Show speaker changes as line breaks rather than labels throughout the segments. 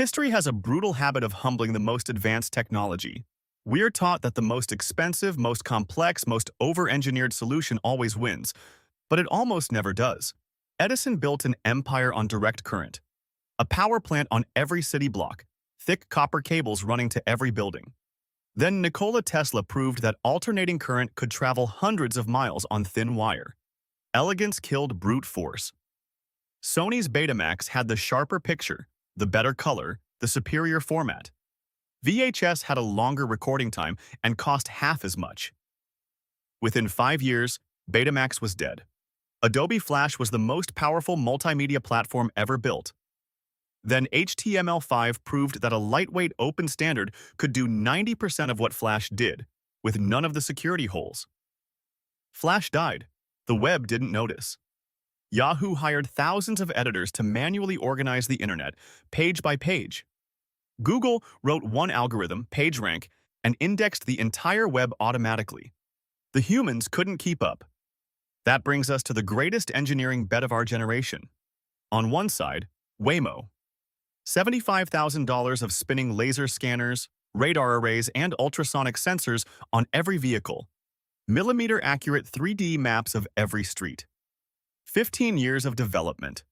History has a brutal habit of humbling the most advanced technology. We're taught that the most expensive, most complex, most over-engineered solution always wins, but it almost never does. Edison built an empire on direct current, a power plant on every city block, thick copper cables running to every building. Then Nikola Tesla proved that alternating current could travel hundreds of miles on thin wire. Elegance killed brute force. Sony's Betamax had the sharper picture, the better color, the superior format. VHS had a longer recording time and cost half as much. Within 5 years, Betamax was dead. Adobe Flash was the most powerful multimedia platform ever built. Then HTML5 proved that a lightweight open standard could do 90% of what Flash did, with none of the security holes. Flash died. The web didn't notice. Yahoo hired thousands of editors to manually organize the internet, page by page. Google wrote one algorithm, PageRank, and indexed the entire web automatically. The humans couldn't keep up. That brings us to the greatest engineering bet of our generation. On one side, Waymo. $75,000 of spinning laser scanners, radar arrays, and ultrasonic sensors on every vehicle. Millimeter-accurate 3D maps of every street. 15 years of development.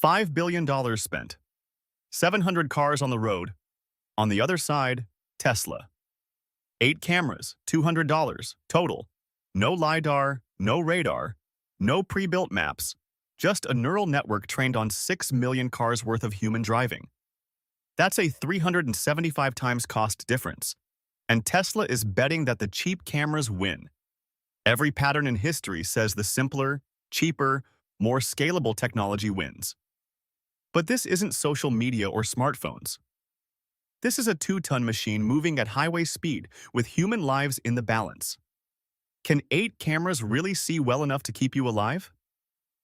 $5 billion spent. 700 cars on the road. On the other side, Tesla. 8 cameras, $200 total. No LiDAR, no radar, no pre-built maps. Just a neural network trained on 6 million cars worth of human driving. That's a 375 times cost difference. And Tesla is betting that the cheap cameras win. Every pattern in history says the simpler, cheaper, more scalable technology wins. But this isn't social media or smartphones. This is a 2-ton machine moving at highway speed with human lives in the balance. Can 8 cameras really see well enough to keep you alive?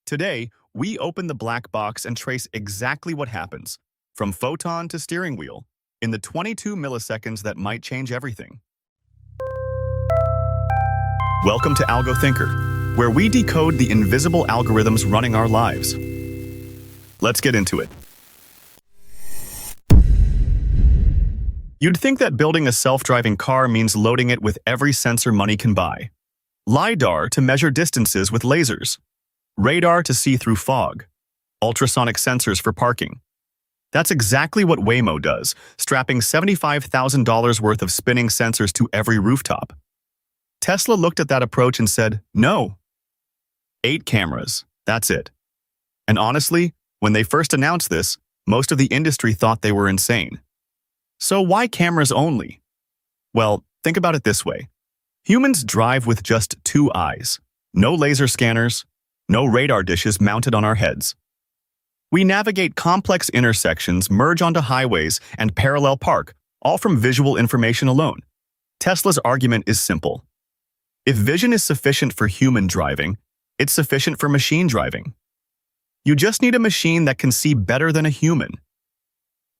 Today, we open the black box and trace exactly what happens, from photon to steering wheel, in the 22 milliseconds that might change everything. Welcome to AlgoThinker, where we decode the invisible algorithms running our lives. Let's get into it. You'd think that building a self-driving car means loading it with every sensor money can buy. LiDAR to measure distances with lasers. Radar to see through fog. Ultrasonic sensors for parking. That's exactly what Waymo does, strapping $75,000 worth of spinning sensors to every rooftop. Tesla looked at that approach and said, no. 8 cameras, that's it. And honestly, when they first announced this, most of the industry thought they were insane. So why cameras only? Well, think about it this way. Humans drive with just 2 eyes. No laser scanners, no radar dishes mounted on our heads. We navigate complex intersections, merge onto highways, and parallel park, all from visual information alone. Tesla's argument is simple. If vision is sufficient for human driving, it's sufficient for machine driving. You just need a machine that can see better than a human.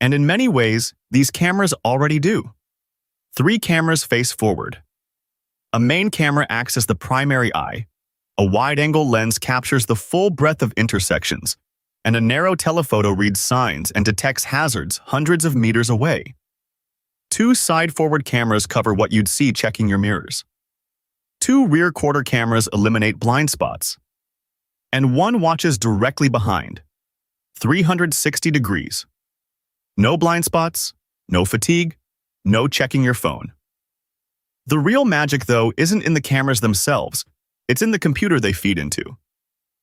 And in many ways, these cameras already do. 3 cameras face forward. A main camera acts as the primary eye. A wide-angle lens captures the full breadth of intersections, and a narrow telephoto reads signs and detects hazards hundreds of meters away. 2 side-forward cameras cover what you'd see checking your mirrors. 2 rear-quarter cameras eliminate blind spots. And 1 watches directly behind, 360 degrees. No blind spots, no fatigue, no checking your phone. The real magic, though, isn't in the cameras themselves. It's in the computer they feed into.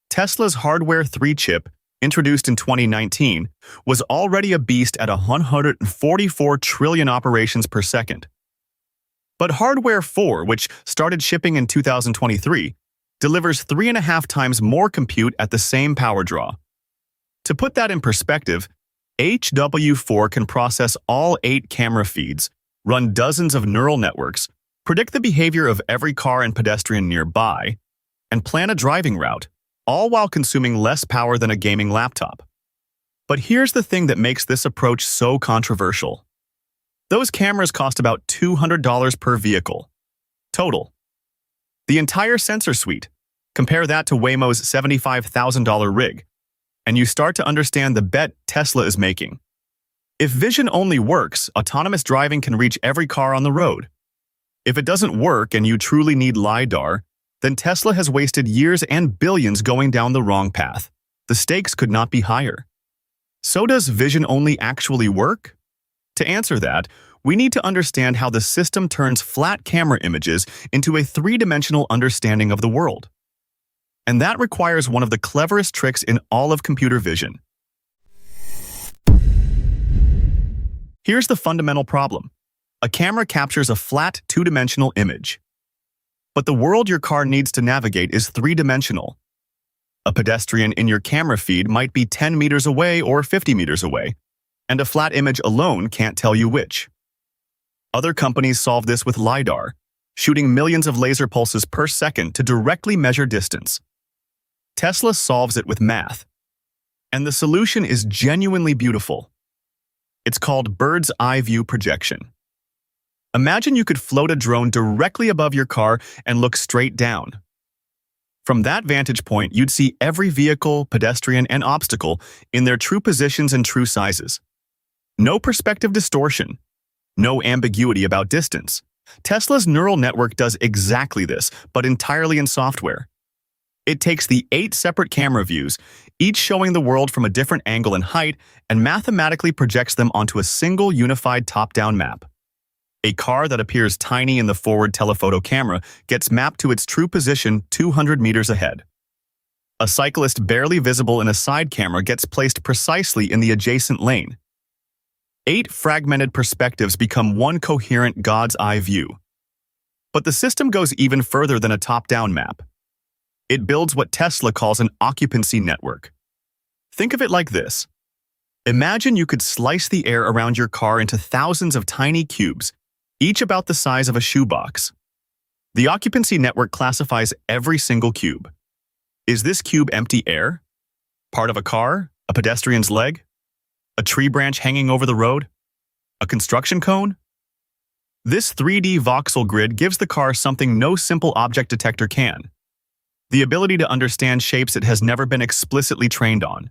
Tesla's Hardware 3 chip, introduced in 2019, was already a beast at 144 trillion operations per second. But Hardware 4, which started shipping in 2023, delivers 3.5 times more compute at the same power draw. To put that in perspective, HW4 can process all 8 camera feeds, run dozens of neural networks, predict the behavior of every car and pedestrian nearby, and plan a driving route, all while consuming less power than a gaming laptop. But here's the thing that makes this approach so controversial. Those cameras cost about $200 per vehicle. Total. The entire sensor suite. Compare that to Waymo's $75,000 rig, and you start to understand the bet Tesla is making. If vision only works, autonomous driving can reach every car on the road. If it doesn't work and you truly need LiDAR, then Tesla has wasted years and billions going down the wrong path. The stakes could not be higher. So does vision only actually work? To answer that, we need to understand how the system turns flat camera images into a three-dimensional understanding of the world. And that requires one of the cleverest tricks in all of computer vision. Here's the fundamental problem. A camera captures a flat, two-dimensional image. But the world your car needs to navigate is three-dimensional. A pedestrian in your camera feed might be 10 meters away or 50 meters away, and a flat image alone can't tell you which. Other companies solve this with LiDAR, shooting millions of laser pulses per second to directly measure distance. Tesla solves it with math. And the solution is genuinely beautiful. It's called bird's eye view projection. Imagine you could float a drone directly above your car and look straight down. From that vantage point, you'd see every vehicle, pedestrian, and obstacle in their true positions and true sizes. No perspective distortion. No ambiguity about distance. Tesla's neural network does exactly this, but entirely in software. It takes the 8 separate camera views, each showing the world from a different angle and height, and mathematically projects them onto a single unified top-down map. A car that appears tiny in the forward telephoto camera gets mapped to its true position 200 meters ahead. A cyclist barely visible in a side camera gets placed precisely in the adjacent lane. 8 fragmented perspectives become one coherent God's eye view. But the system goes even further than a top-down map. It builds what Tesla calls an occupancy network. Think of it like this. Imagine you could slice the air around your car into thousands of tiny cubes, each about the size of a shoebox. The occupancy network classifies every single cube. Is this cube empty air? Part of a car? A pedestrian's leg? A tree branch hanging over the road? A construction cone? This 3D voxel grid gives the car something no simple object detector can. The ability to understand shapes it has never been explicitly trained on.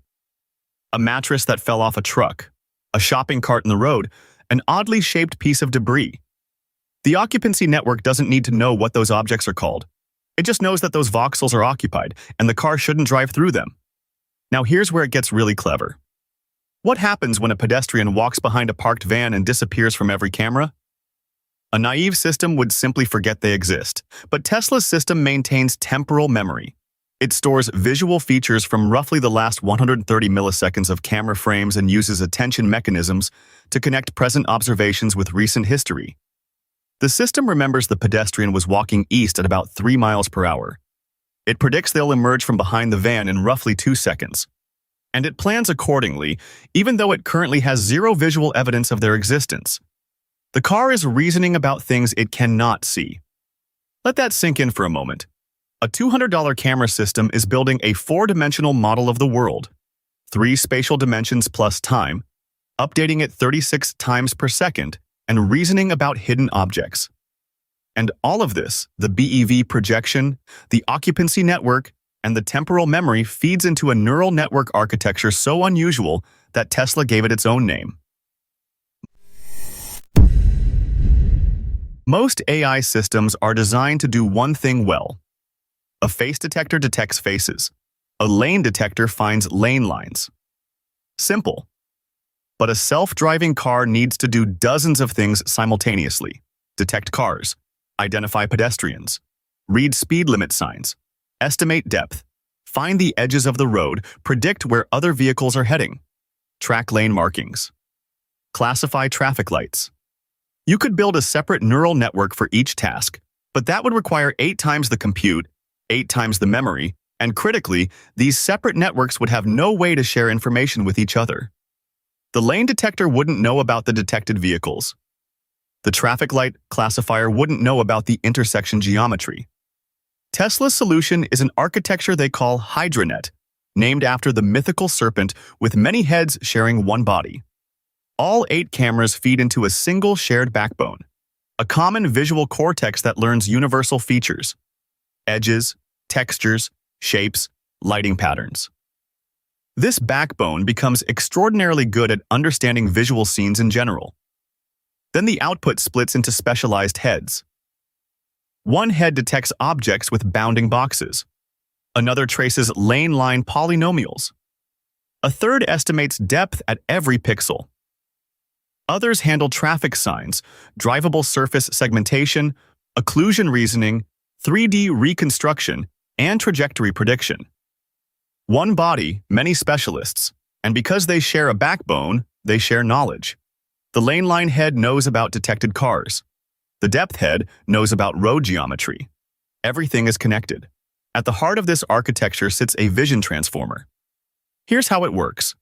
A mattress that fell off a truck, a shopping cart in the road, an oddly shaped piece of debris. The occupancy network doesn't need to know what those objects are called. It just knows that those voxels are occupied, and the car shouldn't drive through them. Now here's where it gets really clever. What happens when a pedestrian walks behind a parked van and disappears from every camera? A naive system would simply forget they exist, but Tesla's system maintains temporal memory. It stores visual features from roughly the last 130 milliseconds of camera frames and uses attention mechanisms to connect present observations with recent history. The system remembers the pedestrian was walking east at about 3 miles per hour. It predicts they'll emerge from behind the van in roughly 2 seconds. And it plans accordingly, even though it currently has zero visual evidence of their existence. The car is reasoning about things it cannot see. Let that sink in for a moment. A $200 camera system is building a 4-dimensional model of the world, 3 spatial dimensions plus time, updating it 36 times per second, and reasoning about hidden objects. And all of this, the BEV projection, the occupancy network, and the temporal memory feeds into a neural network architecture so unusual that Tesla gave it its own name. Most AI systems are designed to do one thing well. A face detector detects faces. A lane detector finds lane lines. Simple. But a self-driving car needs to do dozens of things simultaneously. Detect cars, identify pedestrians, read speed limit signs, estimate depth, find the edges of the road, predict where other vehicles are heading, track lane markings, classify traffic lights. You could build a separate neural network for each task, but that would require 8 times the compute, 8 times the memory, and critically, these separate networks would have no way to share information with each other. The lane detector wouldn't know about the detected vehicles. The traffic light classifier wouldn't know about the intersection geometry. Tesla's solution is an architecture they call HydraNet, named after the mythical serpent with many heads sharing one body. All 8 cameras feed into a single shared backbone, a common visual cortex that learns universal features: edges, textures, shapes, lighting patterns. This backbone becomes extraordinarily good at understanding visual scenes in general. Then the output splits into specialized heads. One head detects objects with bounding boxes. Another traces lane-line polynomials. A third estimates depth at every pixel. Others handle traffic signs, drivable surface segmentation, occlusion reasoning, 3D reconstruction, and trajectory prediction. One body, many specialists, and because they share a backbone, they share knowledge. The lane-line head knows about detected cars. The depth head knows about road geometry. Everything is connected. At the heart of this architecture sits a vision transformer. Here's how it works.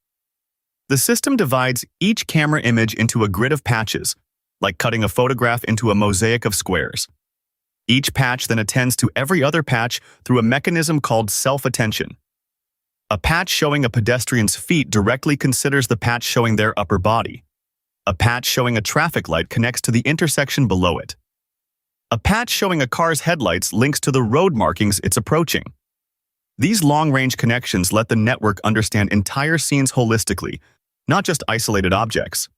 The system divides each camera image into a grid of patches, like cutting a photograph into a mosaic of squares. Each patch then attends to every other patch through a mechanism called self-attention. A patch showing a pedestrian's feet directly considers the patch showing their upper body. A patch showing a traffic light connects to the intersection below it. A patch showing a car's headlights links to the road markings it's approaching. These long-range connections let the network understand entire scenes holistically, not just isolated objects.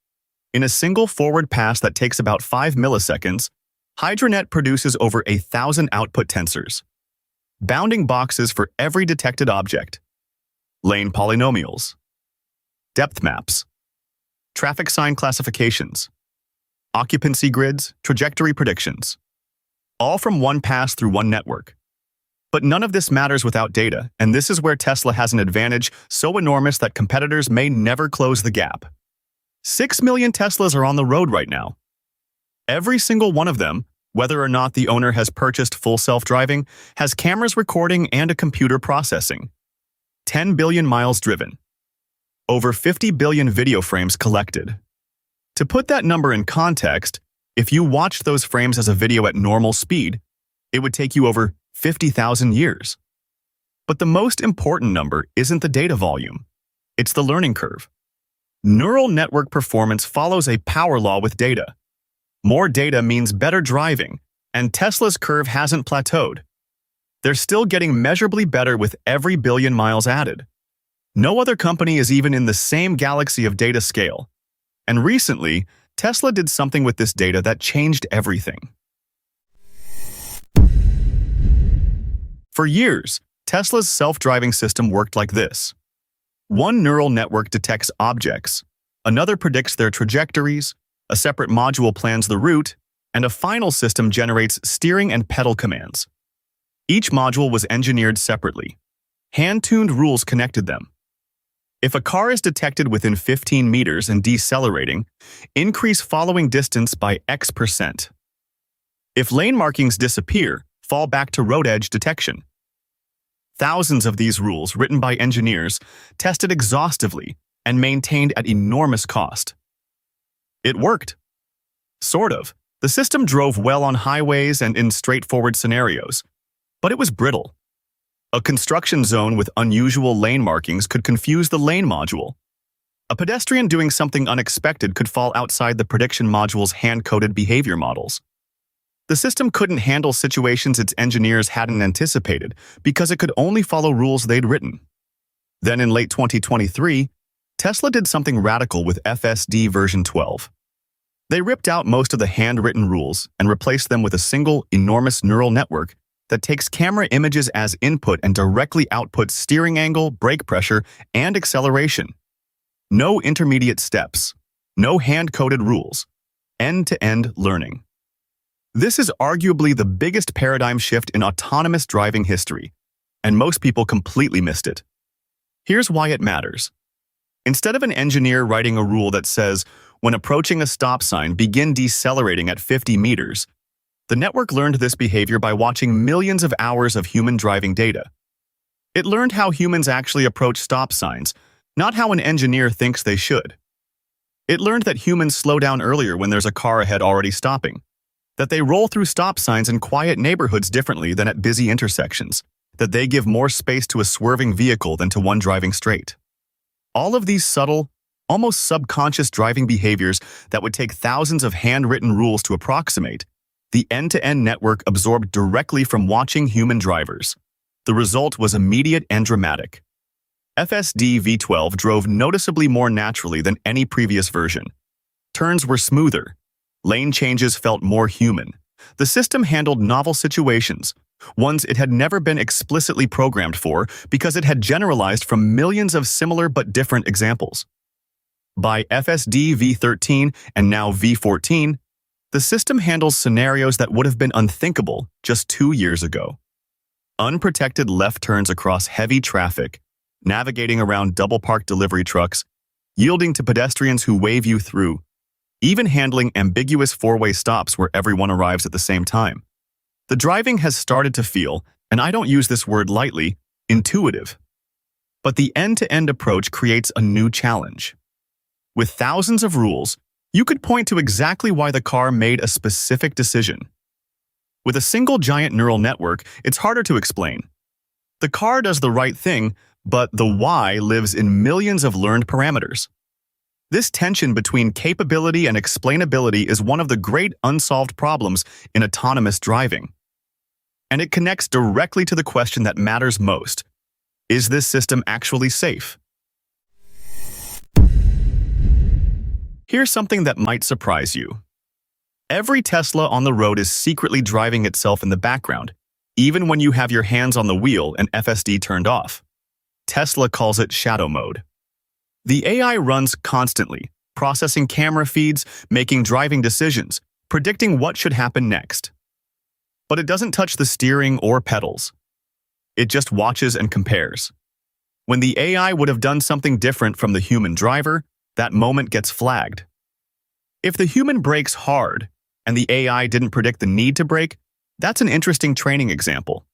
In a single forward pass that takes about 5 milliseconds, HydraNet produces over 1,000 output tensors. Bounding boxes for every detected object. Lane polynomials. Depth maps. Traffic sign classifications. Occupancy grids, trajectory predictions. All from one pass through one network. But none of this matters without data, and this is where Tesla has an advantage so enormous that competitors may never close the gap. 6 million Teslas are on the road right now. Every single one of them, whether or not the owner has purchased full self-driving, has cameras recording and a computer processing. 10 billion miles driven. Over 50 billion video frames collected. To put that number in context, if you watched those frames as a video at normal speed, it would take you over 50,000 years. But the most important number isn't the data volume. It's the learning curve. Neural network performance follows a power law with data. More data means better driving, and Tesla's curve hasn't plateaued. They're still getting measurably better with every billion miles added. No other company is even in the same galaxy of data scale. And recently, Tesla did something with this data that changed everything. For years, Tesla's self-driving system worked like this. One neural network detects objects, another predicts their trajectories, a separate module plans the route, and a final system generates steering and pedal commands. Each module was engineered separately. Hand-tuned rules connected them. If a car is detected within 15 meters and decelerating, increase following distance by X%. If lane markings disappear, fall back to road edge detection. Thousands of these rules, written by engineers, tested exhaustively and maintained at enormous cost. It worked. Sort of. The system drove well on highways and in straightforward scenarios, but it was brittle. A construction zone with unusual lane markings could confuse the lane module. A pedestrian doing something unexpected could fall outside the prediction module's hand-coded behavior models. The system couldn't handle situations its engineers hadn't anticipated because it could only follow rules they'd written. Then in late 2023, Tesla did something radical with FSD version 12. They ripped out most of the handwritten rules and replaced them with a single, enormous neural network that takes camera images as input and directly outputs steering angle, brake pressure, and acceleration. No intermediate steps. No hand-coded rules. End-to-end learning. This is arguably the biggest paradigm shift in autonomous driving history, and most people completely missed it. Here's why it matters. Instead of an engineer writing a rule that says, when approaching a stop sign, begin decelerating at 50 meters, the network learned this behavior by watching millions of hours of human driving data. It learned how humans actually approach stop signs, not how an engineer thinks they should. It learned that humans slow down earlier when there's a car ahead already stopping, that they roll through stop signs in quiet neighborhoods differently than at busy intersections, that they give more space to a swerving vehicle than to one driving straight. All of these subtle, almost subconscious driving behaviors that would take thousands of handwritten rules to approximate, the end-to-end network absorbed directly from watching human drivers. The result was immediate and dramatic. FSD V12 drove noticeably more naturally than any previous version. Turns were smoother. Lane changes felt more human. The system handled novel situations, ones it had never been explicitly programmed for because it had generalized from millions of similar but different examples. By FSD V13 and now V14, the system handles scenarios that would have been unthinkable just 2 years ago. Unprotected left turns across heavy traffic, navigating around double-parked delivery trucks, yielding to pedestrians who wave you through, even handling ambiguous four-way stops where everyone arrives at the same time. The driving has started to feel, and I don't use this word lightly, intuitive. But the end-to-end approach creates a new challenge. With thousands of rules, you could point to exactly why the car made a specific decision. With a single giant neural network, it's harder to explain. The car does the right thing, but the why lives in millions of learned parameters. This tension between capability and explainability is one of the great unsolved problems in autonomous driving. And it connects directly to the question that matters most. Is this system actually safe? Here's something that might surprise you. Every Tesla on the road is secretly driving itself in the background, even when you have your hands on the wheel and FSD turned off. Tesla calls it shadow mode. The AI runs constantly, processing camera feeds, making driving decisions, predicting what should happen next. But it doesn't touch the steering or pedals. It just watches and compares. When the AI would have done something different from the human driver, that moment gets flagged. If the human brakes hard and the AI didn't predict the need to brake, that's an interesting training example.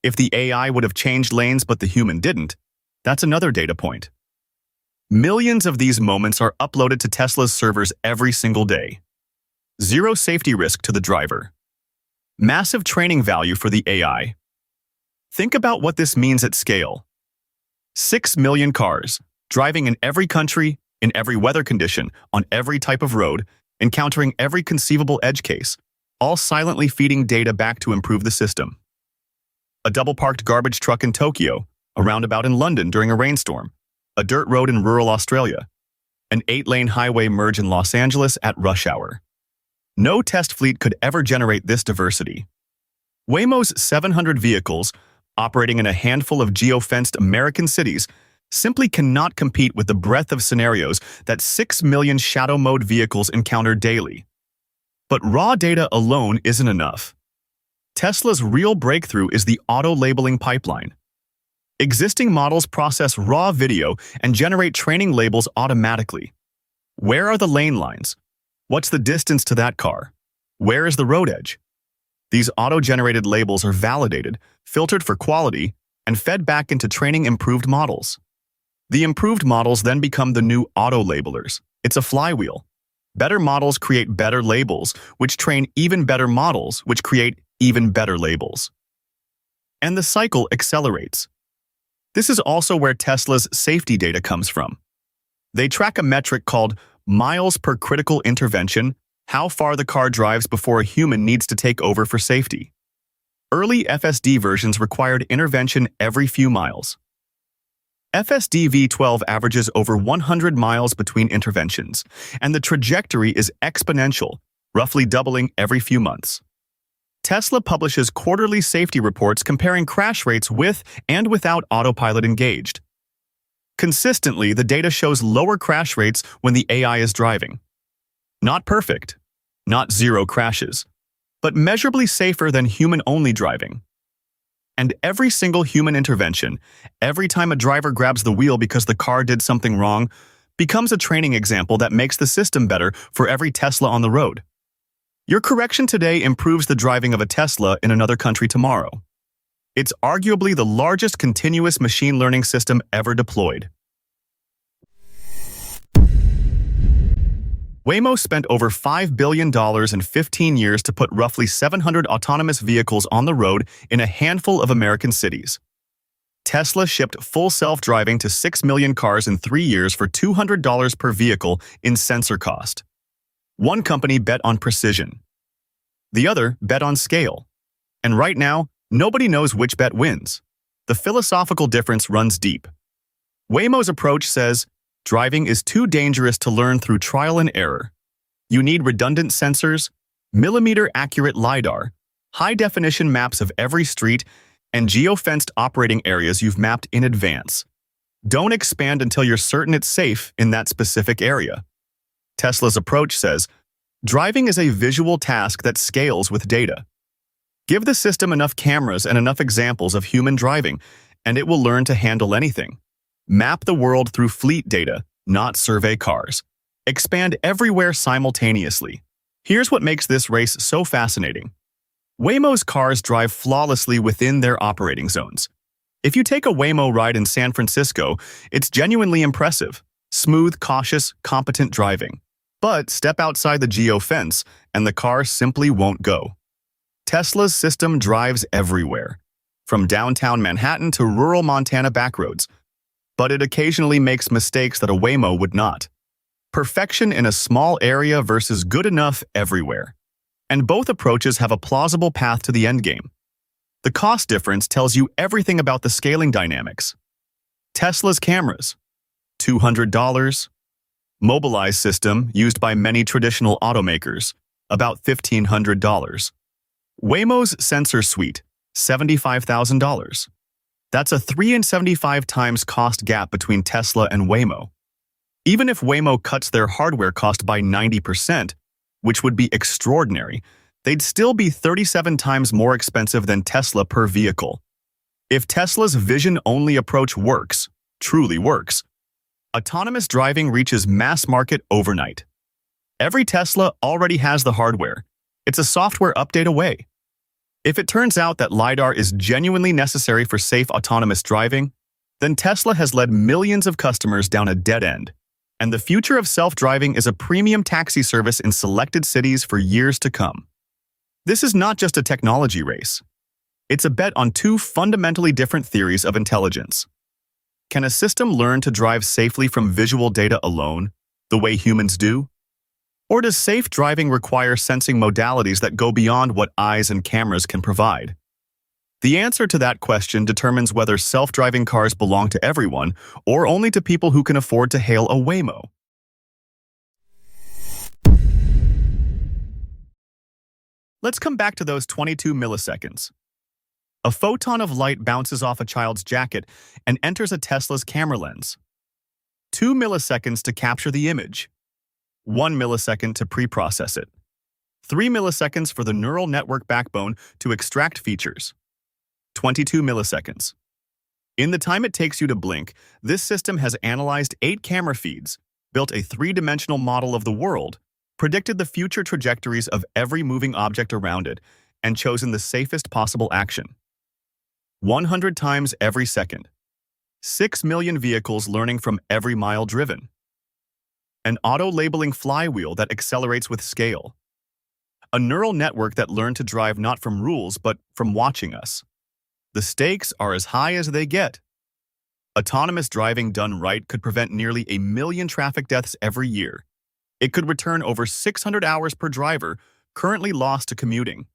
If the AI would have changed lanes but the human didn't, that's another data point. Millions of these moments are uploaded to Tesla's servers every single day. Zero safety risk to the driver. Massive training value for the AI. Think about what this means at scale. 6 million cars, driving in every country, in every weather condition, on every type of road, encountering every conceivable edge case, all silently feeding data back to improve the system. A double-parked garbage truck in Tokyo, a roundabout in London during a rainstorm, a dirt road in rural Australia, an 8-lane highway merge in Los Angeles at rush hour. No test fleet could ever generate this diversity. Waymo's 700 vehicles, operating in a handful of geo-fenced American cities, simply cannot compete with the breadth of scenarios that 6 million shadow mode vehicles encounter daily. But raw data alone isn't enough. Tesla's real breakthrough is the auto-labeling pipeline. Existing models process raw video and generate training labels automatically. Where are the lane lines? What's the distance to that car? Where is the road edge? These auto-generated labels are validated, filtered for quality, and fed back into training improved models. The improved models then become the new auto-labelers. It's a flywheel. Better models create better labels, which train even better models, which create even better labels. And the cycle accelerates. This is also where Tesla's safety data comes from. They track a metric called miles per critical intervention, how far the car drives before a human needs to take over for safety. Early FSD versions required intervention every few miles. FSD V12 averages over 100 miles between interventions, and the trajectory is exponential, roughly doubling every few months. Tesla publishes quarterly safety reports comparing crash rates with and without autopilot engaged. Consistently, the data shows lower crash rates when the AI is driving. Not perfect, not zero crashes, but measurably safer than human-only driving. And every single human intervention, every time a driver grabs the wheel because the car did something wrong, becomes a training example that makes the system better for every Tesla on the road. Your correction today improves the driving of a Tesla in another country tomorrow. It's arguably the largest continuous machine learning system ever deployed. Waymo spent over $5 billion in 15 years to put roughly 700 autonomous vehicles on the road in a handful of American cities. Tesla shipped full self-driving to 6 million cars in 3 years for $200 per vehicle in sensor cost. One company bet on precision. The other bet on scale. And right now, nobody knows which bet wins. The philosophical difference runs deep. Waymo's approach says, driving is too dangerous to learn through trial and error. You need redundant sensors, millimeter-accurate LiDAR, high-definition maps of every street, and geofenced operating areas you've mapped in advance. Don't expand until you're certain it's safe in that specific area. Tesla's approach says, driving is a visual task that scales with data. Give the system enough cameras and enough examples of human driving, and it will learn to handle anything. Map the world through fleet data, not survey cars. Expand everywhere simultaneously. Here's what makes this race so fascinating. Waymo's cars drive flawlessly within their operating zones. If you take a Waymo ride in San Francisco, it's genuinely impressive. Smooth, cautious, competent driving. But step outside the geofence, and the car simply won't go. Tesla's system drives everywhere, from downtown Manhattan to rural Montana backroads. But it occasionally makes mistakes that a Waymo would not. Perfection in a small area versus good enough everywhere. And both approaches have a plausible path to the endgame. The cost difference tells you everything about the scaling dynamics. Tesla's cameras, $200. Mobileye system, used by many traditional automakers, about $1,500. Waymo's sensor suite, $75,000. That's a 3.75 times cost gap between Tesla and Waymo. Even if Waymo cuts their hardware cost by 90%, which would be extraordinary, they'd still be 37 times more expensive than Tesla per vehicle. If Tesla's vision-only approach works, truly works, autonomous driving reaches mass market overnight. Every Tesla already has the hardware. It's a software update away. If it turns out that LiDAR is genuinely necessary for safe autonomous driving, then Tesla has led millions of customers down a dead end. And the future of self-driving is a premium taxi service in selected cities for years to come. This is not just a technology race. It's a bet on two fundamentally different theories of intelligence. Can a system learn to drive safely from visual data alone, the way humans do? Or does safe driving require sensing modalities that go beyond what eyes and cameras can provide? The answer to that question determines whether self-driving cars belong to everyone or only to people who can afford to hail a Waymo. Let's come back to those 22 milliseconds. A photon of light bounces off a child's jacket and enters a Tesla's camera lens. 2 milliseconds to capture the image. 1 millisecond to pre-process it. 3 milliseconds for the neural network backbone to extract features. 22 milliseconds. In the time it takes you to blink, this system has analyzed 8 camera feeds, built a 3-dimensional model of the world, predicted the future trajectories of every moving object around it, and chosen the safest possible action. 100 times every second. 6 million vehicles learning from every mile driven. An auto-labeling flywheel that accelerates with scale. A neural network that learned to drive not from rules but from watching us. The stakes are as high as they get. Autonomous driving done right could prevent nearly 1 million traffic deaths every year. It could return over 600 hours per driver currently lost to commuting.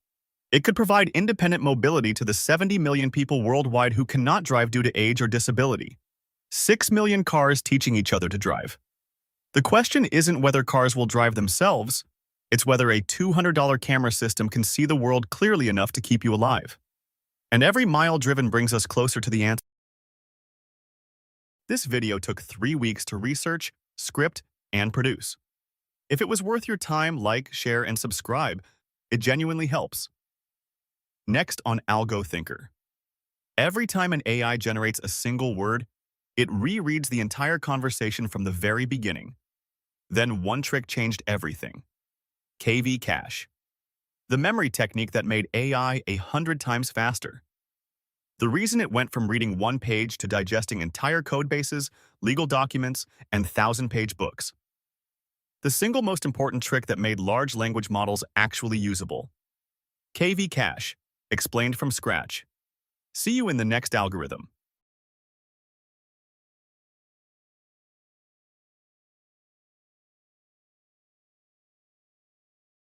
It could provide independent mobility to the 70 million people worldwide who cannot drive due to age or disability. 6 million cars teaching each other to drive. The question isn't whether cars will drive themselves, it's whether a $200 camera system can see the world clearly enough to keep you alive. And every mile driven brings us closer to the answer. This video took 3 weeks to research, script, and produce. If it was worth your time, like, share, and subscribe. It genuinely helps. Next on AlgoThinker. Every time an AI generates a single word, it rereads the entire conversation from the very beginning. Then one trick changed everything. KV cache. The memory technique that made AI 100 times faster. The reason it went from reading one page to digesting entire code bases, legal documents, and 1,000-page books. The single most important trick that made large language models actually usable. KV cache, explained from scratch. See you in the next algorithm.